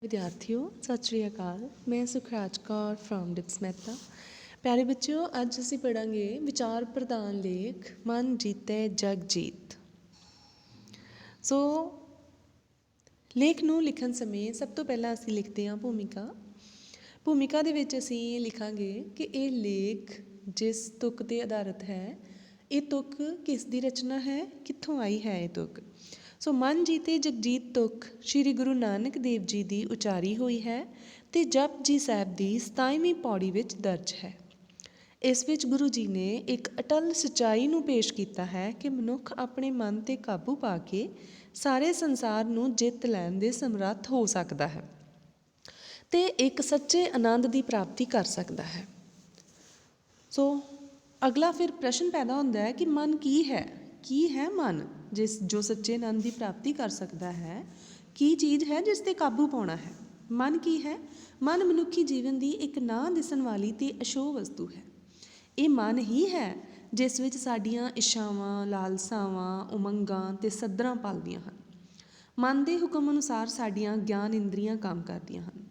विद्यार्थियों सत श्री अकाल। मैं सुखराज कौर फ्रॉम डिप्स मेहता। प्यारे बच्चों, अज असी पढ़ांगे विचार प्रधान लेख मन जीते जग जीत। सो लेख ਨੂੰ ਲਿਖਣ ਸਮੇਂ ਸਭ ਤੋਂ ਪਹਿਲਾਂ ਅਸੀਂ ਲਿਖਦੇ ਹਾਂ ਭੂਮਿਕਾ ਦੇ ਵਿੱਚ ਅਸੀਂ ਲਿਖਾਂਗੇ ਕਿ ਇਹ ਲੇਖ ਜਿਸ ਤੁਕ ਤੇ ਆਧਾਰਿਤ ਹੈ, ਇਹ ਤੁਕ ਕਿਸ ਦੀ ਰਚਨਾ ਹੈ, ਕਿੱਥੋਂ ਆਈ ਹੈ ਇਹ ਤੁਕ। ਸੋ ਮਨ ਜੀਤੇ ਜਗਜੀਤ ਤੁਕ ਸ਼੍ਰੀ ਗੁਰੂ ਨਾਨਕ ਦੇਵ ਜੀ ਦੀ ਉਚਾਰੀ ਹੋਈ ਹੈ ਅਤੇ ਜਪਜੀ ਸਾਹਿਬ ਦੀ 27ਵੀਂ ਪੌੜੀ ਵਿੱਚ ਦਰਜ ਹੈ। ਇਸ ਵਿੱਚ ਗੁਰੂ ਜੀ ਨੇ ਇੱਕ ਅਟਲ ਸੱਚਾਈ ਨੂੰ ਪੇਸ਼ ਕੀਤਾ ਹੈ ਕਿ ਮਨੁੱਖ ਆਪਣੇ ਮਨ 'ਤੇ ਕਾਬੂ ਪਾ ਕੇ ਸਾਰੇ ਸੰਸਾਰ ਨੂੰ ਜਿੱਤ ਲੈਣ ਦੇ ਸਮਰੱਥ ਹੋ ਸਕਦਾ ਹੈ ਅਤੇ ਇੱਕ ਸੱਚੇ ਆਨੰਦ ਦੀ ਪ੍ਰਾਪਤੀ ਕਰ ਸਕਦਾ ਹੈ। ਸੋ ਅਗਲਾ ਫਿਰ ਪ੍ਰਸ਼ਨ ਪੈਦਾ ਹੁੰਦਾ ਹੈ ਕਿ ਮਨ ਕੀ ਹੈ ਮਨ ਜੋ ਸੱਚੇ ਆਨੰਦ ਦੀ ਪ੍ਰਾਪਤੀ ਕਰ ਸਕਦਾ ਹੈ। ਕੀ ਚੀਜ਼ ਹੈ ਜਿਸ 'ਤੇ ਕਾਬੂ ਪਾਉਣਾ ਹੈ। ਮਨ ਕੀ ਹੈ? ਮਨ ਮਨੁੱਖੀ ਜੀਵਨ ਦੀ ਇੱਕ ਨਾ ਦਿਸਣ ਵਾਲੀ ਅਤੇ ਅਸ਼ੋਭ ਵਸਤੂ ਹੈ। ਇਹ ਮਨ ਹੀ ਹੈ ਜਿਸ ਵਿੱਚ ਸਾਡੀਆਂ ਇੱਛਾਵਾਂ, ਲਾਲਸਾਵਾਂ, ਉਮੰਗਾਂ ਅਤੇ ਸੱਧਰਾਂ ਪਲਦੀਆਂ ਹਨ। ਮਨ ਦੇ ਹੁਕਮ ਅਨੁਸਾਰ ਸਾਡੀਆਂ ਗਿਆਨ ਇੰਦਰੀਆਂ ਕੰਮ ਕਰਦੀਆਂ ਹਨ।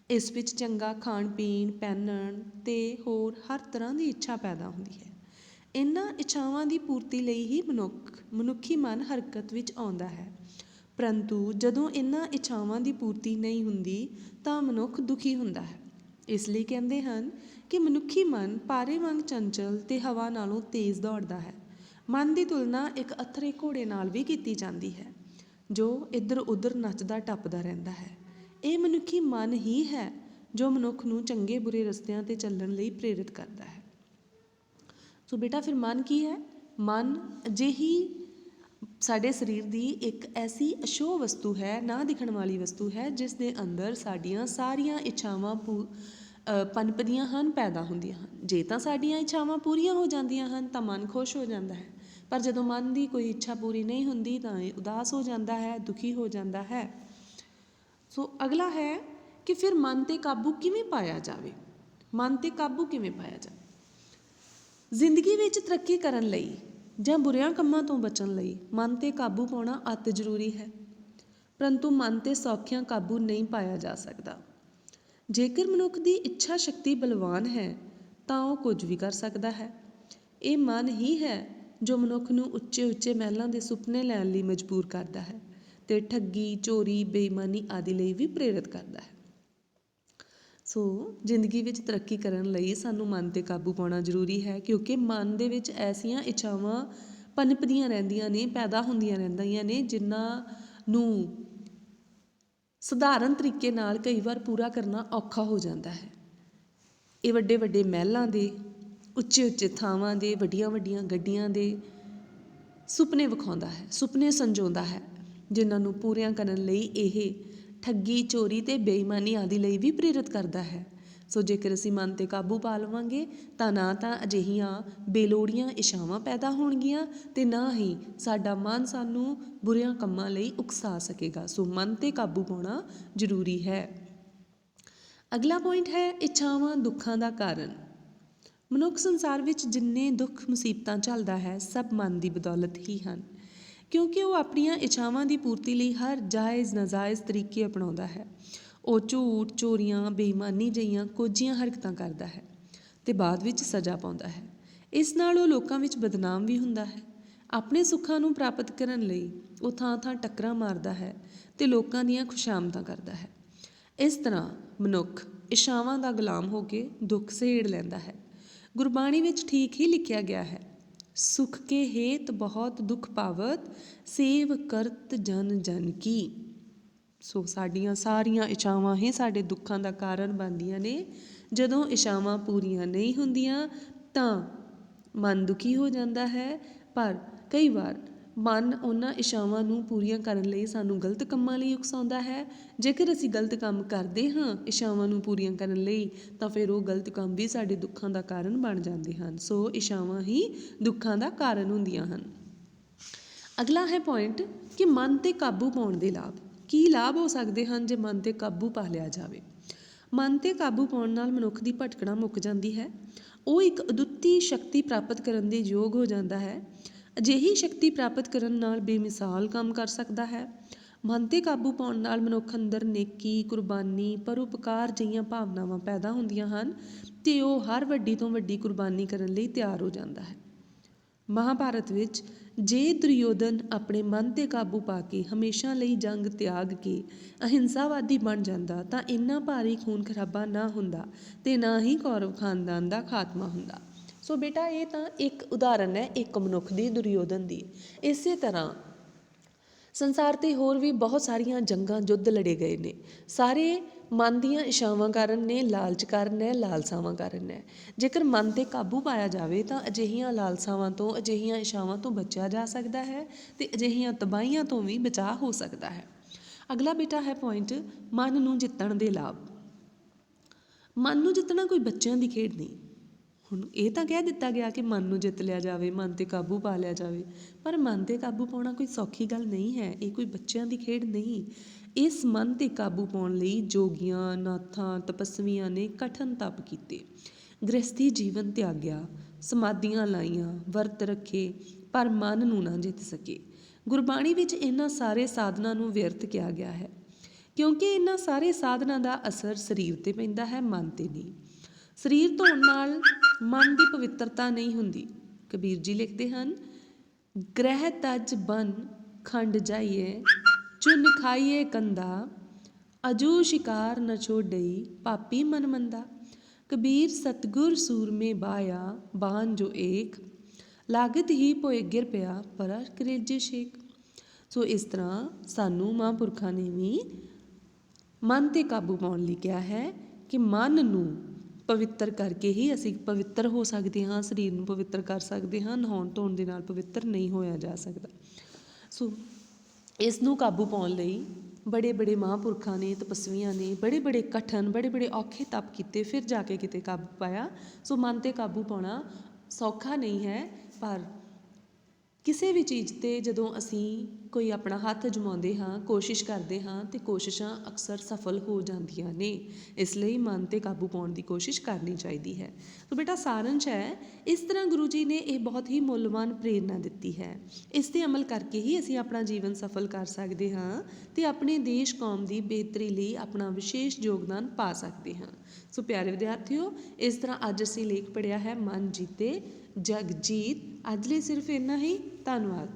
ਇਸ ਵਿੱਚ ਚੰਗਾ ਖਾਣ ਪੀਣ, ਪਹਿਨਣ ਅਤੇ ਹੋਰ ਹਰ ਤਰ੍ਹਾਂ ਦੀ ਇੱਛਾ ਪੈਦਾ ਹੁੰਦੀ ਹੈ। ਇਹਨਾਂ ਇੱਛਾਵਾਂ ਦੀ ਪੂਰਤੀ ਲਈ ਹੀ ਮਨੁੱਖੀ ਮਨ ਹਰਕਤ ਵਿੱਚ ਆਉਂਦਾ ਹੈ। ਪਰੰਤੂ ਜਦੋਂ ਇਹਨਾਂ ਇੱਛਾਵਾਂ ਦੀ ਪੂਰਤੀ ਨਹੀਂ ਹੁੰਦੀ ਤਾਂ ਮਨੁੱਖ ਦੁਖੀ ਹੁੰਦਾ ਹੈ। ਇਸ ਲਈ ਕਹਿੰਦੇ ਹਨ ਕਿ ਮਨੁੱਖੀ ਮਨ ਪਾਰੇ ਵਾਂਗ ਚੰਚਲ ਅਤੇ ਹਵਾ ਨਾਲੋਂ ਤੇਜ਼ ਦੌੜਦਾ ਹੈ। ਮਨ ਦੀ ਤੁਲਨਾ ਇੱਕ ਅਥਰੇ ਘੋੜੇ ਨਾਲ ਵੀ ਕੀਤੀ ਜਾਂਦੀ ਹੈ ਜੋ ਇੱਧਰ ਉੱਧਰ ਨੱਚਦਾ ਟੱਪਦਾ ਰਹਿੰਦਾ ਹੈ। ਇਹ ਮਨੁੱਖੀ ਮਨ ਹੀ ਹੈ ਜੋ ਮਨੁੱਖ ਨੂੰ ਚੰਗੇ ਬੁਰੇ ਰਸਤਿਆਂ 'ਤੇ ਚੱਲਣ ਲਈ ਪ੍ਰੇਰਿਤ ਕਰਦਾ ਹੈ। ਸੋ ਬੇਟਾ ਫਿਰ ਮਨ ਕੀ ਹੈ? ਮਨ ਅਜਿਹੀ ਸਾਡੇ ਸਰੀਰ ਦੀ ਇੱਕ ਐਸੀ ਅਸ਼ੋਭ ਵਸਤੂ ਹੈ, ਨਾ ਦਿਖਣ ਵਾਲੀ ਵਸਤੂ ਹੈ, ਜਿਸ ਦੇ ਅੰਦਰ ਸਾਡੀਆਂ ਸਾਰੀਆਂ ਇੱਛਾਵਾਂ ਪਨਪਦੀਆਂ ਹਨ, ਪੈਦਾ ਹੁੰਦੀਆਂ ਹਨ। ਜੇ ਤਾਂ ਸਾਡੀਆਂ ਇੱਛਾਵਾਂ ਪੂਰੀਆਂ ਹੋ ਜਾਂਦੀਆਂ ਹਨ ਤਾਂ ਮਨ ਖੁਸ਼ ਹੋ ਜਾਂਦਾ ਹੈ, ਪਰ ਜਦੋਂ ਮਨ ਦੀ ਕੋਈ ਇੱਛਾ ਪੂਰੀ ਨਹੀਂ ਹੁੰਦੀ ਤਾਂ ਇਹ ਉਦਾਸ ਹੋ ਜਾਂਦਾ ਹੈ, ਦੁਖੀ ਹੋ ਜਾਂਦਾ ਹੈ। ਸੋ ਅਗਲਾ ਹੈ ਕਿ ਫਿਰ ਮਨ 'ਤੇ ਕਾਬੂ ਕਿਵੇਂ ਪਾਇਆ ਜਾਵੇ। ਮਨ 'ਤੇ ਕਾਬੂ ਕਿਵੇਂ ਪਾਇਆ ਜਾਵੇ? ਜ਼ਿੰਦਗੀ ਵਿੱਚ ਤਰੱਕੀ ਕਰਨ ਲਈ ਜਾਂ ਬੁਰਿਆਂ ਕੰਮਾਂ ਤੋਂ ਬਚਣ ਲਈ ਮਨ 'ਤੇ ਕਾਬੂ ਪਾਉਣਾ ਅਤਿ ਜ਼ਰੂਰੀ ਹੈ। ਪਰੰਤੂ ਮਨ 'ਤੇ ਸੌਖਿਆਂ ਕਾਬੂ ਨਹੀਂ ਪਾਇਆ ਜਾ ਸਕਦਾ। ਜੇਕਰ ਮਨੁੱਖ ਦੀ ਇੱਛਾ ਸ਼ਕਤੀ ਬਲਵਾਨ ਹੈ ਤਾਂ ਉਹ ਕੁਝ ਵੀ ਕਰ ਸਕਦਾ ਹੈ। ਇਹ ਮਨ ਹੀ ਹੈ ਜੋ ਮਨੁੱਖ ਨੂੰ ਉੱਚੇ ਉੱਚੇ ਮਹਿਲਾਂ ਦੇ ਸੁਪਨੇ ਲੈਣ ਲਈ ਮਜਬੂਰ ਕਰਦਾ ਹੈ ਅਤੇ ਠੱਗੀ, ਚੋਰੀ, ਬੇਈਮਾਨੀ ਆਦਿ ਲਈ ਵੀ ਪ੍ਰੇਰਿਤ ਕਰਦਾ ਹੈ। ਸੋ ਜ਼ਿੰਦਗੀ ਵਿੱਚ ਤਰੱਕੀ ਕਰਨ ਲਈ ਸਾਨੂੰ ਮਨ 'ਤੇ ਕਾਬੂ ਪਾਉਣਾ ਜ਼ਰੂਰੀ ਹੈ, ਕਿਉਂਕਿ ਮਨ ਦੇ ਵਿੱਚ ਐਸੀਆਂ ਇੱਛਾਵਾਂ ਪਨਪਦੀਆਂ ਰਹਿੰਦੀਆਂ ਨੇ, ਪੈਦਾ ਹੁੰਦੀਆਂ ਰਹਿੰਦੀਆਂ ਨੇ, ਜਿਨ੍ਹਾਂ ਨੂੰ ਸਧਾਰਨ ਤਰੀਕੇ ਨਾਲ ਕਈ ਵਾਰ ਪੂਰਾ ਕਰਨਾ ਔਖਾ ਹੋ ਜਾਂਦਾ ਹੈ। ਇਹ ਵੱਡੇ ਵੱਡੇ ਮਹਿਲਾਂ ਦੇ, ਉੱਚੇ ਉੱਚੇ ਥਾਵਾਂ ਦੇ, ਵੱਡੀਆਂ ਵੱਡੀਆਂ ਗੱਡੀਆਂ ਦੇ ਸੁਪਨੇ ਵਿਖਾਉਂਦਾ ਹੈ, ਸੁਪਨੇ ਸੰਜੋਂਦਾ ਹੈ, ਜਿਨ੍ਹਾਂ ਨੂੰ ਪੂਰੀਆਂ ਕਰਨ ਲਈ ਇਹ ਠੱਗੀ, ਚੋਰੀ ਅਤੇ ਬੇਈਮਾਨੀ ਆਦਿ ਲਈ ਵੀ ਪ੍ਰੇਰਿਤ ਕਰਦਾ ਹੈ। ਸੋ ਜੇਕਰ ਅਸੀਂ ਮਨ 'ਤੇ ਕਾਬੂ ਪਾ ਲਵਾਂਗੇ ਤਾਂ ਨਾ ਤਾਂ ਅਜਿਹੀਆਂ ਬੇਲੋੜੀਆਂ ਇੱਛਾਵਾਂ ਪੈਦਾ ਹੋਣਗੀਆਂ ਅਤੇ ਨਾ ਹੀ ਸਾਡਾ ਮਨ ਸਾਨੂੰ ਬੁਰਿਆਂ ਕੰਮਾਂ ਲਈ ਉਕਸਾ ਸਕੇਗਾ। ਸੋ ਮਨ 'ਤੇ ਕਾਬੂ ਪਾਉਣਾ ਜ਼ਰੂਰੀ ਹੈ। ਅਗਲਾ ਪੁਆਇੰਟ ਹੈ ਇੱਛਾਵਾਂ ਦੁੱਖਾਂ ਦਾ ਕਾਰਨ। ਮਨੁੱਖ ਸੰਸਾਰ ਵਿੱਚ ਜਿੰਨੇ ਦੁੱਖ ਮੁਸੀਬਤਾਂ ਝੱਲਦਾ ਹੈ ਸਭ ਮਨ ਦੀ ਬਦੌਲਤ ਹੀ ਹਨ, ਕਿਉਂਕਿ ਉਹ ਆਪਣੀਆਂ ਇੱਛਾਵਾਂ ਦੀ ਪੂਰਤੀ ਲਈ ਹਰ ਜਾਇਜ਼ ਨਾਜਾਇਜ਼ ਤਰੀਕੇ ਅਪਣਾਉਂਦਾ ਹੈ। ਉਹ ਝੂਠ, ਚੋਰੀਆਂ, ਬੇਈਮਾਨੀ ਜਿਹੀਆਂ ਕੋਝੀਆਂ ਹਰਕਤਾਂ ਕਰਦਾ ਹੈ ਅਤੇ ਬਾਅਦ ਵਿੱਚ ਸਜ਼ਾ ਪਾਉਂਦਾ ਹੈ। ਇਸ ਨਾਲ ਉਹ ਲੋਕਾਂ ਵਿੱਚ ਬਦਨਾਮ ਵੀ ਹੁੰਦਾ ਹੈ। ਆਪਣੇ ਸੁੱਖਾਂ ਨੂੰ ਪ੍ਰਾਪਤ ਕਰਨ ਲਈ ਉਹ ਥਾਂ ਥਾਂ ਟੱਕਰਾਂ ਮਾਰਦਾ ਹੈ ਅਤੇ ਲੋਕਾਂ ਦੀਆਂ ਖੁਸ਼ਾਮਦਾਂ ਕਰਦਾ ਹੈ। ਇਸ ਤਰ੍ਹਾਂ ਮਨੁੱਖ ਇੱਛਾਵਾਂ ਦਾ ਗੁਲਾਮ ਹੋ ਕੇ ਦੁੱਖ ਸਹੇੜ ਲੈਂਦਾ ਹੈ। ਗੁਰਬਾਣੀ ਵਿੱਚ ਠੀਕ ਹੀ ਲਿਖਿਆ ਗਿਆ ਹੈ, ਸੁਖ ਕੇ ਹੇਤ ਬਹੁਤ ਦੁੱਖ ਪਾਵਤ, ਸੇਵ ਕਰਤ ਜਨ ਜਨ ਕੀ। ਸੋ ਸਾਡੀਆਂ ਸਾਰੀਆਂ ਇੱਛਾਵਾਂ ਹੀ ਸਾਡੇ ਦੁੱਖਾਂ ਦਾ ਕਾਰਨ ਬਣਦੀਆਂ ਨੇ। ਜਦੋਂ ਇੱਛਾਵਾਂ ਪੂਰੀਆਂ ਨਹੀਂ ਹੁੰਦੀਆਂ ਤਾਂ ਮਨ ਦੁਖੀ ਹੋ ਜਾਂਦਾ ਹੈ, ਪਰ ਕਈ ਵਾਰ ਮਨ ਉਹਨਾਂ ਇੱਛਾਵਾਂ ਨੂੰ ਪੂਰੀਆਂ ਕਰਨ ਲਈ ਸਾਨੂੰ ਗਲਤ ਕੰਮਾਂ ਲਈ ਉਕਸਾਉਂਦਾ ਹੈ। ਜੇਕਰ ਅਸੀਂ ਗਲਤ ਕੰਮ ਕਰਦੇ ਹਾਂ ਇੱਛਾਵਾਂ ਨੂੰ ਪੂਰੀਆਂ ਕਰਨ ਲਈ ਤਾਂ ਫਿਰ ਉਹ ਗਲਤ ਕੰਮ ਵੀ ਸਾਡੇ ਦੁੱਖਾਂ ਦਾ ਕਾਰਨ ਬਣ ਜਾਂਦੇ ਹਨ। ਸੋ ਇੱਛਾਵਾਂ ਹੀ ਦੁੱਖਾਂ ਦਾ ਕਾਰਨ ਹੁੰਦੀਆਂ ਹਨ। ਅਗਲਾ ਹੈ ਪੁਆਇੰਟ ਕਿ ਮਨ 'ਤੇ ਕਾਬੂ ਪਾਉਣ ਦੇ ਲਾਭ। ਕੀ ਲਾਭ ਹੋ ਸਕਦੇ ਹਨ ਜੇ ਮਨ 'ਤੇ ਕਾਬੂ ਪਾ ਲਿਆ ਜਾਵੇ? ਮਨ 'ਤੇ ਕਾਬੂ ਪਾਉਣ ਨਾਲ ਮਨੁੱਖ ਦੀ ਭਟਕਣਾ ਮੁੱਕ ਜਾਂਦੀ ਹੈ। ਉਹ ਇੱਕ ਅਦੁੱਤੀ ਸ਼ਕਤੀ ਪ੍ਰਾਪਤ ਕਰਨ ਦੇ ਯੋਗ ਹੋ ਜਾਂਦਾ ਹੈ। ਅਜਿਹੀ ਸ਼ਕਤੀ ਪ੍ਰਾਪਤ ਕਰਨ ਨਾਲ ਬੇਮਿਸਾਲ ਕੰਮ ਕਰ ਸਕਦਾ ਹੈ। ਮਨ 'ਤੇ ਕਾਬੂ ਪਾਉਣ ਨਾਲ ਮਨੁੱਖ ਅੰਦਰ ਨੇਕੀ, ਕੁਰਬਾਨੀ, ਪਰਉਪਕਾਰ ਜਿਹੀਆਂ ਭਾਵਨਾਵਾਂ ਪੈਦਾ ਹੁੰਦੀਆਂ ਹਨ ਅਤੇ ਉਹ ਹਰ ਵੱਡੀ ਤੋਂ ਵੱਡੀ ਕੁਰਬਾਨੀ ਕਰਨ ਲਈ ਤਿਆਰ ਹੋ ਜਾਂਦਾ ਹੈ। ਮਹਾਭਾਰਤ ਵਿੱਚ ਜੇ ਦੁਰਯੋਧਨ ਆਪਣੇ ਮਨ 'ਤੇ ਕਾਬੂ ਪਾ ਕੇ ਹਮੇਸ਼ਾ ਲਈ ਜੰਗ ਤਿਆਗ ਕੇ ਅਹਿੰਸਾਵਾਦੀ ਬਣ ਜਾਂਦਾ ਤਾਂ ਇੰਨਾ ਭਾਰੀ ਖੂਨ ਖਰਾਬਾ ਨਾ ਹੁੰਦਾ ਅਤੇ ਨਾ ਹੀ ਕੌਰਵ ਖਾਨਦਾਨ ਦਾ ਖਾਤਮਾ ਹੁੰਦਾ। ਸੋ ਬੇਟਾ ਇਹ ਤਾਂ ਇੱਕ ਉਦਾਹਰਨ ਹੈ ਇੱਕ ਮਨੁੱਖ ਦੀ, ਦੁਰਯੋਧਨ ਦੀ। ਇਸੇ ਤਰ੍ਹਾਂ ਸੰਸਾਰ 'ਤੇ ਹੋਰ ਵੀ ਬਹੁਤ ਸਾਰੀਆਂ ਜੰਗਾਂ, ਯੁੱਧ ਲੜੇ ਗਏ ਨੇ। ਸਾਰੇ ਮਨ ਦੀਆਂ ਇੱਛਾਵਾਂ ਕਾਰਨ ਨੇ, ਲਾਲਚ ਕਾਰਨ ਹੈ, ਲਾਲਸਾਵਾਂ ਕਾਰਨ ਹੈ। ਜੇਕਰ ਮਨ 'ਤੇ ਕਾਬੂ ਪਾਇਆ ਜਾਵੇ ਤਾਂ ਅਜਿਹੀਆਂ ਲਾਲਸਾਵਾਂ ਤੋਂ, ਅਜਿਹੀਆਂ ਇੱਛਾਵਾਂ ਤੋਂ ਬਚਿਆ ਜਾ ਸਕਦਾ ਹੈ ਅਤੇ ਅਜਿਹੀਆਂ ਤਬਾਹੀਆਂ ਤੋਂ ਵੀ ਬਚਾਅ ਹੋ ਸਕਦਾ ਹੈ। ਅਗਲਾ ਬੇਟਾ ਹੈ ਪੁਆਇੰਟ, ਮਨ ਨੂੰ ਜਿੱਤਣ ਦੇ ਲਾਭ। ਮਨ ਨੂੰ ਜਿੱਤਣਾ ਕੋਈ ਬੱਚਿਆਂ ਦੀ ਖੇਡ ਨਹੀਂ। ਹੁਣ ਇਹ ਤਾਂ ਕਹਿ ਦਿੱਤਾ ਗਿਆ ਕਿ ਮਨ ਨੂੰ ਜਿੱਤ ਲਿਆ ਜਾਵੇ, ਮਨ 'ਤੇ ਕਾਬੂ ਪਾ ਲਿਆ ਜਾਵੇ, ਪਰ ਮਨ 'ਤੇ ਕਾਬੂ ਪਾਉਣਾ ਕੋਈ ਸੌਖੀ ਗੱਲ ਨਹੀਂ ਹੈ। ਇਹ ਕੋਈ ਬੱਚਿਆਂ ਦੀ ਖੇਡ ਨਹੀਂ। ਇਸ ਮਨ 'ਤੇ ਕਾਬੂ ਪਾਉਣ ਲਈ ਜੋਗੀਆਂ, ਨਾਥਾਂ, ਤਪੱਸਵੀਆਂ ਨੇ ਕਠਨ ਤਪ ਕੀਤੇ, ਗ੍ਰਸਥੀ ਜੀਵਨ ਤਿਆਗਿਆ, ਸਮਾਧੀਆਂ ਲਾਈਆਂ, ਵਰਤ ਰੱਖੇ, ਪਰ ਮਨ ਨੂੰ ਨਾ ਜਿੱਤ ਸਕੇ। ਗੁਰਬਾਣੀ ਵਿੱਚ ਇਹਨਾਂ ਸਾਰੇ ਸਾਧਨਾਂ ਨੂੰ ਵਿਅਰਥ ਕਿਹਾ ਗਿਆ ਹੈ ਕਿਉਂਕਿ ਇਹਨਾਂ ਸਾਰੇ ਸਾਧਨਾਂ ਦਾ ਅਸਰ ਸਰੀਰ 'ਤੇ ਪੈਂਦਾ ਹੈ, ਮਨ 'ਤੇ ਨਹੀਂ। ਸਰੀਰ ਧੋਣ ਨਾਲ ਮਨ ਦੀ ਪਵਿੱਤਰਤਾ ਨਹੀਂ ਹੁੰਦੀ। ਕਬੀਰ ਜੀ ਲਿਖਦੇ ਹਨ, ਗ੍ਰਹਿ ਤਜ ਬਨ ਖੰਡ ਜਾਈਏ, ਚੁਨ ਖਾਈਏ ਕੰਦਾ, ਅਜੂ ਸ਼ਿਕਾਰ ਨ ਛੋਡਈ, ਪਾਪੀ ਮਨ ਮੰਦਾ। ਕਬੀਰ ਸਤਗੁਰ ਸੂਰਮੇ ਬਾਇਆ, ਬਾਨ ਜੋ ਏਕ, ਲਾਗਤ ਹੀ ਭੋਏ ਗਿਰ ਪਿਆ, ਪਰਾ ਕਰੇਜੇ ਸ਼ੇਕ। ਸੋ ਇਸ ਤਰ੍ਹਾਂ ਸਾਨੂੰ ਮਹਾਂਪੁਰਖਾਂ ਨੇ ਵੀ ਮਨ 'ਤੇ ਕਾਬੂ ਪਾਉਣ ਲਈ ਕਿਹਾ ਹੈ ਕਿ ਮਨ ਨੂੰ ਪਵਿੱਤਰ ਕਰਕੇ ਹੀ ਅਸੀਂ ਪਵਿੱਤਰ ਹੋ ਸਕਦੇ ਹਾਂ, ਸਰੀਰ ਨੂੰ ਪਵਿੱਤਰ ਕਰ ਸਕਦੇ ਹਾਂ। ਨਹਾਉਣ ਧੋਣ ਦੇ ਨਾਲ ਪਵਿੱਤਰ ਨਹੀਂ ਹੋਇਆ ਜਾ ਸਕਦਾ। ਸੋ ਇਸ ਨੂੰ ਕਾਬੂ ਪਾਉਣ ਲਈ ਬੜੇ ਬੜੇ ਮਹਾਂਪੁਰਖਾਂ ਨੇ, ਤਪੱਸਵੀਆਂ ਨੇ ਬੜੇ ਬੜੇ ਕਠਨ, ਬੜੇ ਬੜੇ ਔਖੇ ਤਪ ਕੀਤੇ, ਫਿਰ ਜਾ ਕੇ ਕਿਤੇ ਕਾਬੂ ਪਾਇਆ। ਸੋ ਮਨ 'ਤੇ ਕਾਬੂ ਪਾਉਣਾ ਸੌਖਾ ਨਹੀਂ ਹੈ, ਪਰ ਕਿਸੇ ਵੀ ਚੀਜ਼ 'ਤੇ ਜਦੋਂ ਅਸੀਂ ਕੋਈ ਆਪਣਾ ਹੱਥ ਅਜਮਾਉਂਦੇ ਹਾਂ, ਕੋਸ਼ਿਸ਼ ਕਰਦੇ ਹਾਂ ਅਤੇ ਕੋਸ਼ਿਸ਼ਾਂ ਅਕਸਰ ਸਫਲ ਹੋ ਜਾਂਦੀਆਂ ਨੇ। ਇਸ ਲਈ ਮਨ 'ਤੇ ਕਾਬੂ ਪਾਉਣ ਦੀ ਕੋਸ਼ਿਸ਼ ਕਰਨੀ ਚਾਹੀਦੀ ਹੈ। ਸੋ ਬੇਟਾ ਸਾਰੰਸ਼ ਹੈ, ਇਸ ਤਰ੍ਹਾਂ ਗੁਰੂ ਜੀ ਨੇ ਇਹ ਬਹੁਤ ਹੀ ਮੁੱਲਵਾਨ ਪ੍ਰੇਰਨਾ ਦਿੱਤੀ ਹੈ। ਇਸ 'ਤੇ ਅਮਲ ਕਰਕੇ ਹੀ ਅਸੀਂ ਆਪਣਾ ਜੀਵਨ ਸਫਲ ਕਰ ਸਕਦੇ ਹਾਂ ਅਤੇ ਆਪਣੇ ਦੇਸ਼ ਕੌਮ ਦੀ ਬਿਹਤਰੀ ਲਈ ਆਪਣਾ ਵਿਸ਼ੇਸ਼ ਯੋਗਦਾਨ ਪਾ ਸਕਦੇ ਹਾਂ। ਸੋ ਪਿਆਰੇ ਵਿਦਿਆਰਥੀਓ, ਇਸ ਤਰ੍ਹਾਂ ਅੱਜ ਅਸੀਂ ਲੇਖ ਪੜ੍ਹਿਆ ਹੈ, ਮਨ ਜੀਤੇ ਜਗ ਜੀਤ। ਅੱਜ ਲਈ ਸਿਰਫ ਇੰਨਾ ਹੀ। ਧੰਨਵਾਦ।